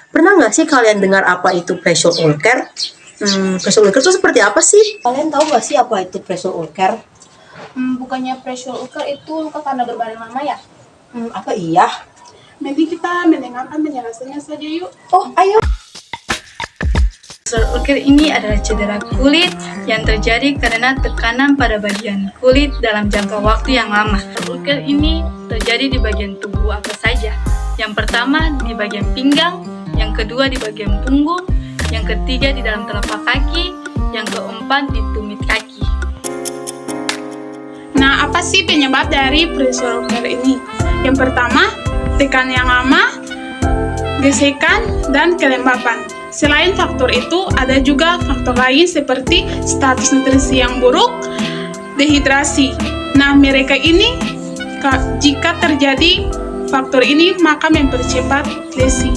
Pernah nggak sih kalian dengar apa itu pressure ulcer? Pressure ulcer itu seperti apa sih? Kalian tahu nggak sih apa itu pressure ulcer? Bukannya pressure ulcer itu luka karena berbaring lama ya? Apa iya? Nanti kita mendengarkan penjelasannya saja yuk. Oh, ayo. Pressure ulcer ini adalah cedera kulit yang terjadi karena tekanan pada bagian kulit dalam jangka waktu yang lama. Pressure ulcer ini terjadi di bagian tubuh apa saja. Yang pertama di bagian pinggang, yang kedua di bagian punggung, yang ketiga di dalam telapak kaki, yang keempat di tumit kaki. Nah, apa sih penyebab dari pressure ulcer ini? Yang pertama, tekanan yang lama, gesekan, dan kelembapan. Selain faktor itu, ada juga faktor lain seperti status nutrisi yang buruk, dehidrasi. Nah, mereka ini jika terjadi faktor ini maka mempercepat lesi.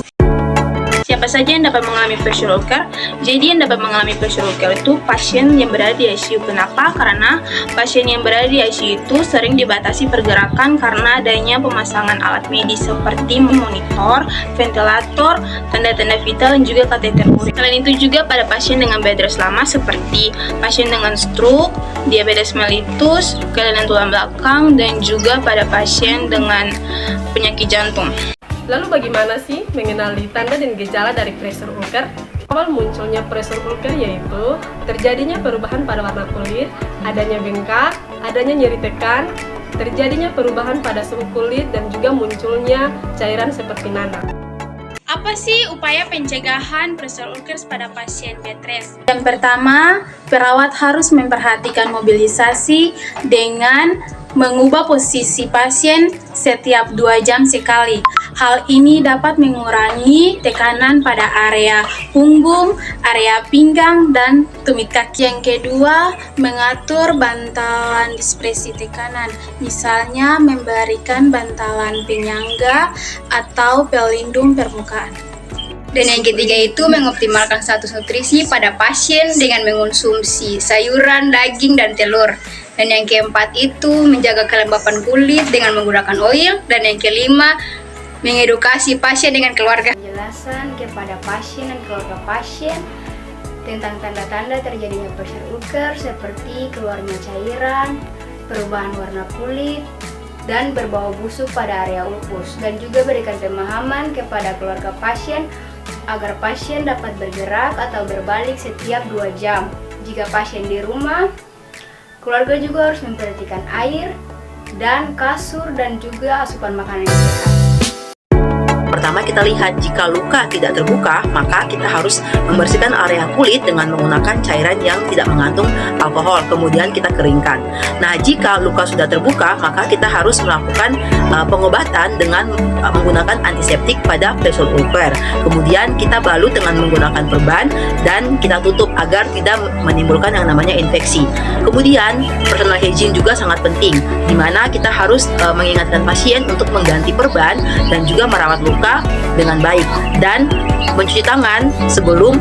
Siapa saja yang dapat mengalami pressure ulcer? Jadi yang dapat mengalami pressure ulcer itu pasien yang berada di ICU. Kenapa? Karena pasien yang berada di ICU itu sering dibatasi pergerakan karena adanya pemasangan alat medis seperti monitor, ventilator, tanda-tanda vital, dan juga kateter urin. Selain itu juga pada pasien dengan bed rest lama seperti pasien dengan stroke, diabetes mellitus, kelainan tulang belakang, dan juga pada pasien dengan penyakit jantung. Lalu bagaimana sih mengenali tanda dan gejala dari pressure ulcer? Awal munculnya pressure ulcer yaitu terjadinya perubahan pada warna kulit, adanya bengkak, adanya nyeri tekan, terjadinya perubahan pada suhu kulit, dan juga munculnya cairan seperti nanah. Apa sih upaya pencegahan pressure ulcer pada pasien bed rest? Yang pertama, perawat harus memperhatikan mobilisasi dengan mengubah posisi pasien setiap 2 jam sekali. Hal ini dapat mengurangi tekanan pada area punggung, area pinggang, dan tumit kaki. Yang kedua, mengatur bantalan dispersi tekanan, misalnya memberikan bantalan penyangga atau pelindung permukaan. Dan yang ketiga itu mengoptimalkan status nutrisi pada pasien dengan mengonsumsi sayuran, daging, dan telur. Dan yang keempat itu menjaga kelembapan kulit dengan menggunakan oil. Dan yang kelima, mengedukasi pasien dengan keluarga. Penjelasan kepada pasien dan keluarga pasien tentang tanda-tanda terjadinya pressure ulcer seperti keluarnya cairan, perubahan warna kulit, dan berbau busuk pada area ulkus. Dan juga berikan pemahaman kepada keluarga pasien agar pasien dapat bergerak atau berbalik setiap 2 jam. Jika pasien di rumah, keluarga juga harus memperhatikan air dan kasur dan juga asupan makanan yang sehat. Pertama kita lihat jika luka tidak terbuka, maka kita harus membersihkan area kulit dengan menggunakan cairan yang tidak mengandung alkohol, kemudian kita keringkan. Nah, jika luka sudah terbuka, maka kita harus melakukan pengobatan dengan menggunakan antiseptik pada pressure ulcer. Kemudian kita balut dengan menggunakan perban dan kita tutup agar tidak menimbulkan yang namanya infeksi. Kemudian personal hygiene juga sangat penting, di mana kita harus mengingatkan pasien untuk mengganti perban dan juga merawat luka dengan baik dan mencuci tangan sebelum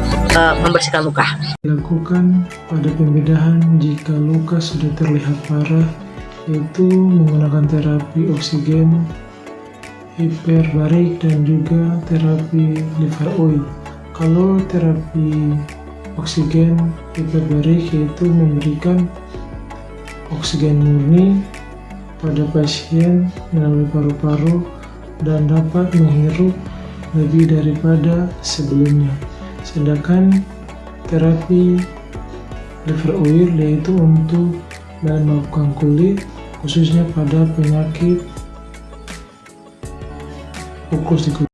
membersihkan luka. Dilakukan pada pembedahan jika luka sudah terlihat parah, yaitu menggunakan terapi oksigen, hiperbarik, dan juga terapi liver oil. Kalau terapi oksigen hiperbarik yaitu memberikan oksigen murni pada pasien melalui paru-paru dan dapat menghirup lebih daripada sebelumnya. Sedangkan terapi liver oil yaitu untuk melemahkan kulit, khususnya pada penyakit kukus di kulit.